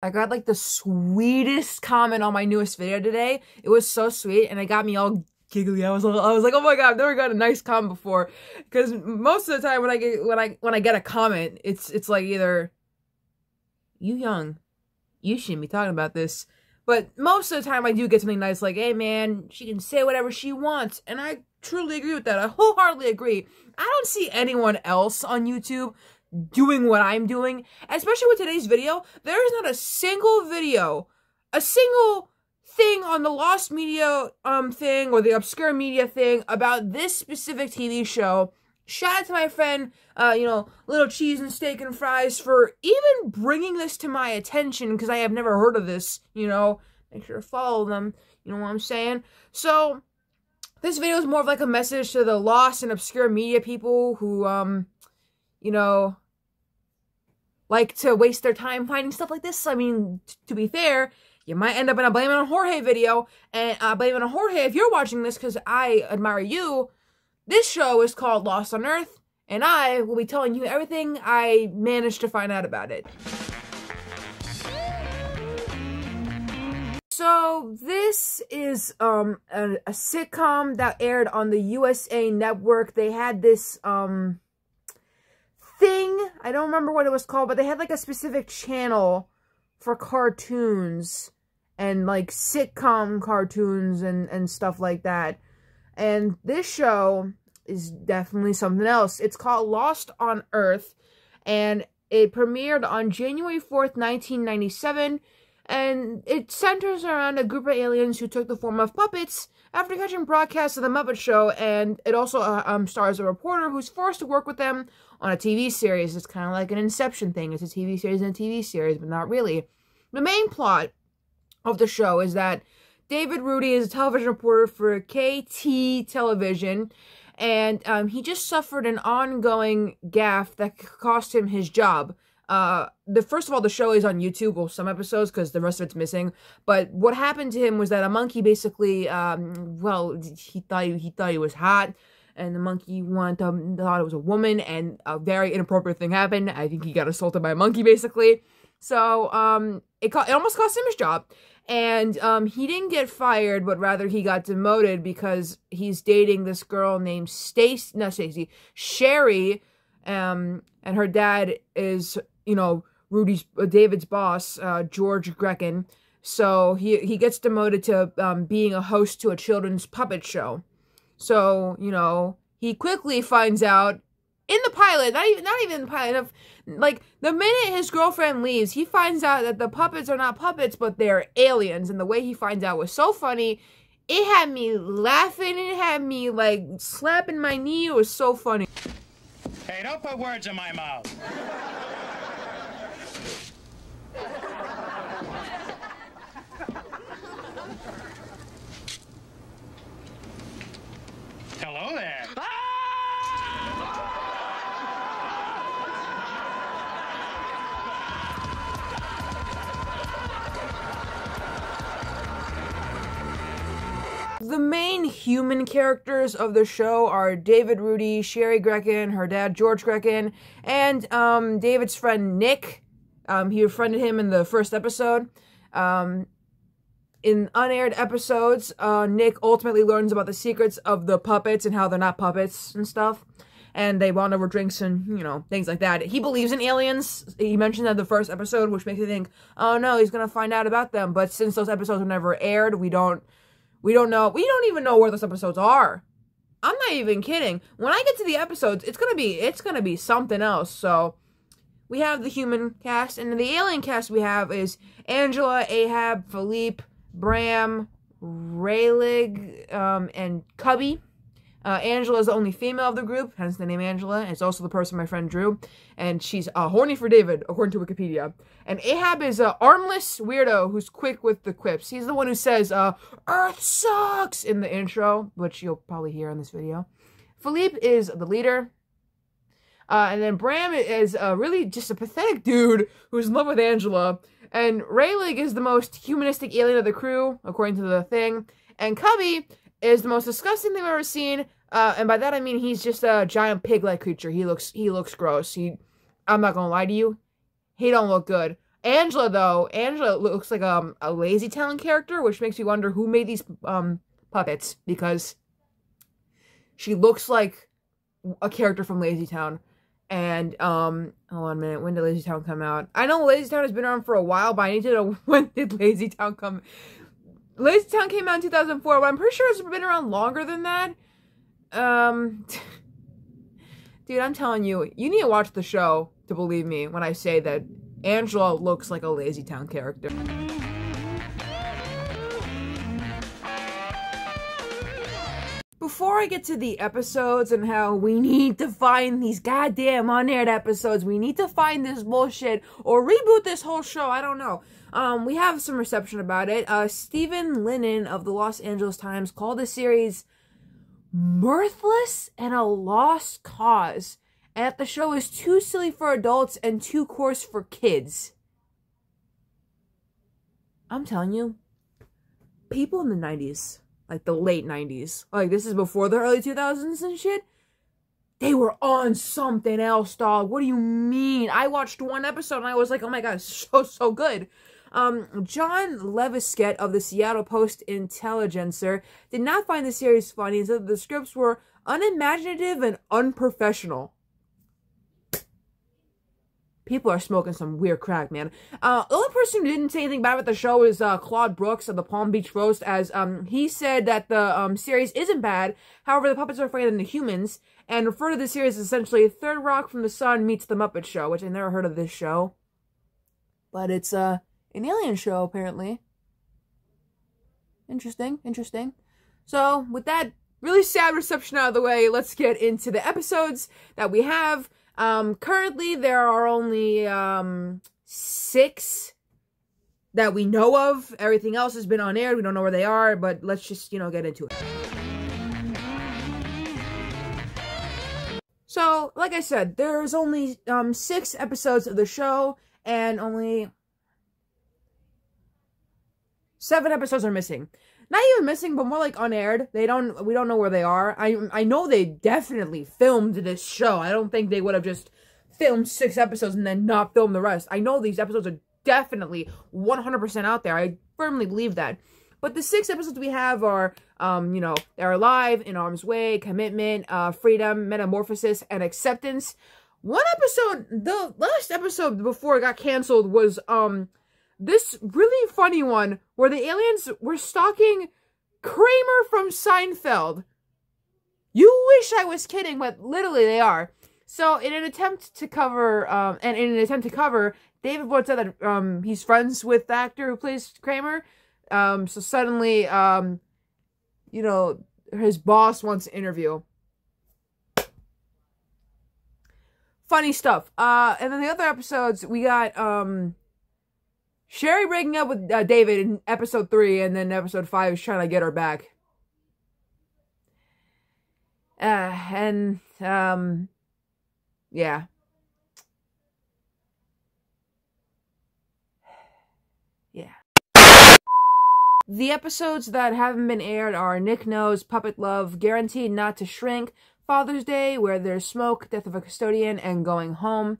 I got like the sweetest comment on my newest video today. It was so sweet and it got me all giggly. I was like, oh my god, I've never got a nice comment before. Because most of the time when I get a comment, it's like either you young, you shouldn't be talking about this. But most of the time I do get something nice like, hey man, she can say whatever she wants. And I truly agree with that. I wholeheartedly agree. I don't see anyone else on YouTube doing what I'm doing, especially with today's video. There is not a single video, a single thing on the Lost Media thing or the Obscure Media thing about this specific TV show. Shout out to my friend, Little Cheese and Steak and Fries for even bringing this to my attention, because I have never heard of this, Make sure to follow them, you know what I'm saying? So, this video is more of like a message to the Lost and Obscure Media people who, like to waste their time finding stuff like this. I mean, to be fair, you might end up in a Blame It on Jorge video, and Blame It on Jorge if you're watching this, because I admire you. This show is called Lost on Earth, and I will be telling you everything I managed to find out about it. So, this is a sitcom that aired on the USA Network. They had this thing, I don't remember what it was called, but they had like a specific channel for cartoons and like sitcom cartoons and stuff like that. And this show is definitely something else. It's called Lost on Earth, and it premiered on January 4th, 1997, and it centers around a group of aliens who took the form of puppets after catching broadcasts of The Muppet Show, and it also stars a reporter who's forced to work with them on a TV series. It's kind of like an Inception thing. It's a TV series and a TV series, but not really. The main plot of the show is that David Rudy is a television reporter for KT Television, and he just suffered an ongoing gaffe that cost him his job. First of all, the show is on YouTube, well, some episodes, because the rest of it's missing. But what happened to him was that a monkey basically, he thought he was hot, and the monkey thought it was a woman, and a very inappropriate thing happened. I think he got assaulted by a monkey, basically. So, it almost cost him his job. And, he didn't get fired, but rather he got demoted because he's dating this girl named Sherry, and her dad is, David's boss, George Grekin. So, he gets demoted to, being a host to a children's puppet show. So, he quickly finds out in the pilot, not even in the pilot, like, the minute his girlfriend leaves, he finds out that the puppets are not puppets, but they're aliens, and the way he finds out was so funny. It had me laughing, it had me, like, slapping my knee. It was so funny. Hey, don't put words in my mouth. Hello there. The main human characters of the show are David Rudy, Sherry Grekin, her dad George Grekin, and David's friend Nick. He befriended him in the first episode. In unaired episodes, Nick ultimately learns about the secrets of the puppets and how they're not puppets and stuff. And they bond over drinks and, things like that. He believes in aliens. He mentioned that in the first episode, which makes me think, oh no, he's gonna find out about them. But since those episodes were never aired, we don't know. We don't even know where those episodes are. I'm not even kidding. When I get to the episodes, it's gonna be something else. So we have the human cast, and the alien cast we have is Angela, Ahab, Philippe, Bram, Rayleigh, and Cubby. Angela is the only female of the group, hence the name Angela. It's also the person my friend drew, and she's horny for David, according to Wikipedia. And Ahab is an armless weirdo who's quick with the quips. He's the one who says, Earth sucks, in the intro, which you'll probably hear in this video. Philippe is the leader. And then Bram is really just a pathetic dude who's in love with Angela. And Rayleigh is the most humanistic alien of the crew, according to the thing. And Cubby is the most disgusting thing I've ever seen. And by that I mean he's just a giant pig-like creature. He looks gross. I'm not gonna lie to you. He don't look good. Angela, though, Angela looks like a Lazy Town character, which makes me wonder who made these puppets, because she looks like a character from Lazy Town. And hold on a minute, when did Lazy Town come out? I know Lazy Town has been around for a while, but I need to know, when did Lazy Town come? Lazy Town came out in 2004, but I'm pretty sure it's been around longer than that. Dude, I'm telling you, you need to watch the show to believe me when I say that Angela looks like a Lazy Town character. Before I get to the episodes and how we need to find these goddamn unaired episodes, we need to find this bullshit or reboot this whole show, I don't know. We have some reception about it. Stephen Lennon of the Los Angeles Times called the series mirthless and a lost cause, and that the show is too silly for adults and too coarse for kids. I'm telling you, people in the 90s, like the late 90s, like this is before the early 2000s and shit, they were on something else, dog. What do you mean? I watched one episode and I was like, oh my god, it's so good. John Leviskett of the Seattle Post-Intelligencer did not find the series funny and said that the scripts were unimaginative and unprofessional. People are smoking some weird crack, man. The only person who didn't say anything bad about the show is Claude Brooks of the Palm Beach Roast, as he said that the series isn't bad, however the puppets are afraid of the humans, and referred to the series as essentially Third Rock from the Sun meets The Muppet Show, which I never heard of this show. But it's an alien show, apparently. Interesting. So, with that really sad reception out of the way, let's get into the episodes that we have. Currently, there are only 6 that we know of. Everything else has been on air. We don't know where they are, but let's just, get into it. So, like I said, there's only 6 episodes of the show, and only 7 episodes are missing. Not even missing, but more like unaired. We don't know where they are. I know they definitely filmed this show. I don't think they would have just filmed 6 episodes and then not filmed the rest. I know these episodes are definitely 100% out there. I firmly believe that. But the 6 episodes we have are, They're Alive, In Harm's Way, Commitment, Freedom, Metamorphosis, and Acceptance. One episode, the last episode before it got canceled was, this really funny one where the aliens were stalking Kramer from Seinfeld. You wish I was kidding, but literally they are. So in an attempt to cover, David Boyd said that he's friends with the actor who plays Kramer. So suddenly, his boss wants to interview. Funny stuff. And then the other episodes, we got, Sherry breaking up with David in episode 3, and then episode 5 is trying to get her back. Yeah. Yeah. The episodes that haven't been aired are Nick Knows, Puppet Love, Guaranteed Not to Shrink, Father's Day, Where There's Smoke, Death of a Custodian, and Going Home.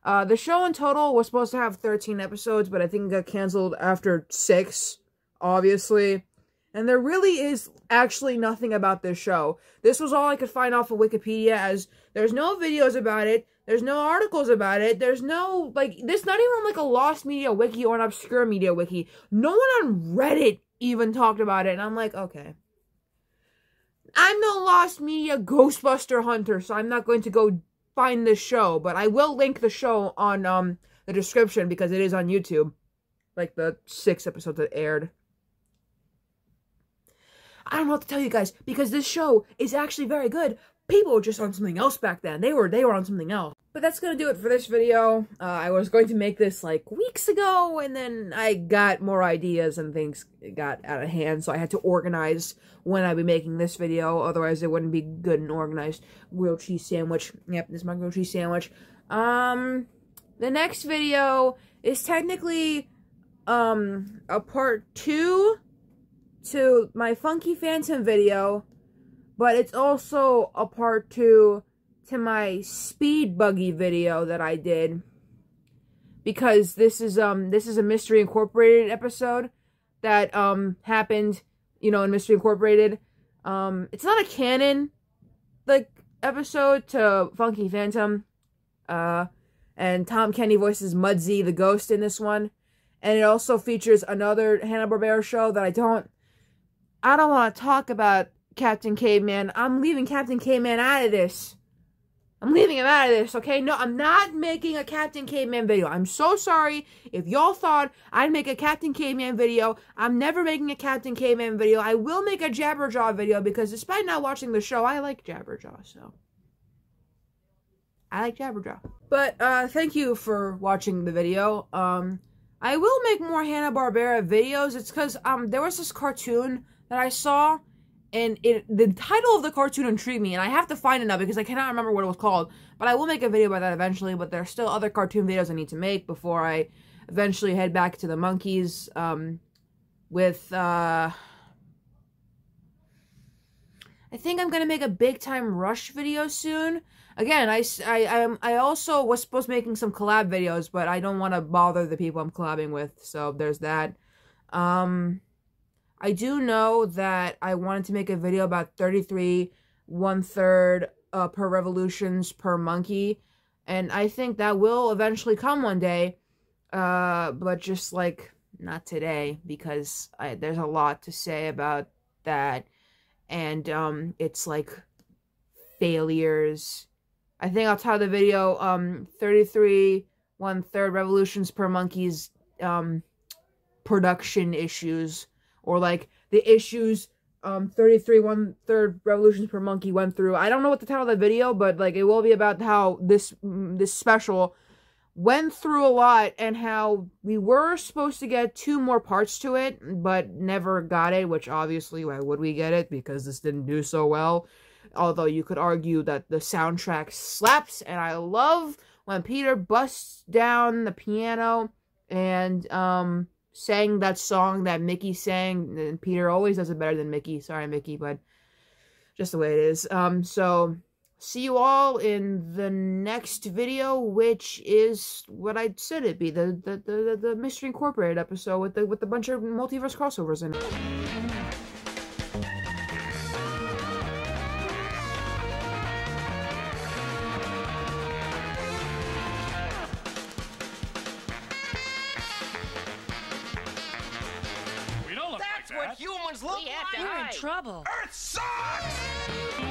The show in total was supposed to have 13 episodes, but I think it got canceled after 6, obviously. And there really is actually nothing about this show. This was all I could find off of Wikipedia, as there's no videos about it, there's no articles about it, there's no, there's not even, a lost media wiki or an obscure media wiki. No one on Reddit even talked about it, and I'm like, okay. I'm no lost media Ghostbuster hunter, so I'm not going to go find this show, but I will link the show on the description because it is on YouTube, like the 6 episodes that aired. I don't know what to tell you guys, because this show is actually very good. People were just on something else back then. They were on something else. But that's gonna do it for this video. I was going to make this weeks ago, and then I got more ideas and things got out of hand, so I had to organize when I'd be making this video. Otherwise, it wouldn't be good and organized. Grilled cheese sandwich. Yep, this is my grilled cheese sandwich. The next video is technically a part 2 to my Funky Phantom video, but it's also a part 2 to my speed buggy video that I did, because this is a Mystery Incorporated episode that happened, you know, in Mystery Incorporated. It's not a canon like episode to Funky Phantom. And Tom Kenny voices Mudsie the ghost in this one. And it also features another Hanna-Barbera show that I don't want to talk about Captain Caveman. I'm leaving Captain Caveman out of this. I'm leaving him out of this, okay? No, I'm not making a Captain Caveman video. I'm so sorry if y'all thought I'd make a Captain Caveman video. I'm never making a Captain Caveman video. I will make a Jabberjaw video because despite not watching the show, I like Jabberjaw, so. I like Jabberjaw. But, thank you for watching the video. I will make more Hanna-Barbera videos. It's because, there was this cartoon that I saw, and the title of the cartoon intrigued me, and I have to find it now because I cannot remember what it was called. But I will make a video about that eventually, but there are still other cartoon videos I need to make before I eventually head back to the Monkees, with, I think I'm gonna make a Big Time Rush video soon. Again, I also was supposed to be making some collab videos, but I don't want to bother the people I'm collabing with, so there's that. I do know that I wanted to make a video about 33 1/3 per revolutions per monkey, and I think that will eventually come one day, but just, like, not today, because there's a lot to say about that, and, it's, like, failures. I think I'll title the video, 33 1/3 revolutions per monkey's, production issues, or, like, the issues, 33 1/3 revolutions per monkey went through. I don't know what the title of the video, but, like, it will be about how this special went through a lot, and how we were supposed to get 2 more parts to it, but never got it, which obviously, why would we get it? Because this didn't do so well. Although you could argue that the soundtrack slaps, and I love when Peter busts down the piano and sang that song that Mickey sang. And Peter always does it better than Mickey. Sorry, Mickey, but just the way it is. So see you all in the next video, which is what I said it'd be, the Mystery Incorporated episode with a bunch of multiverse crossovers in it. That's what humans look like! We're in trouble. Earth sucks!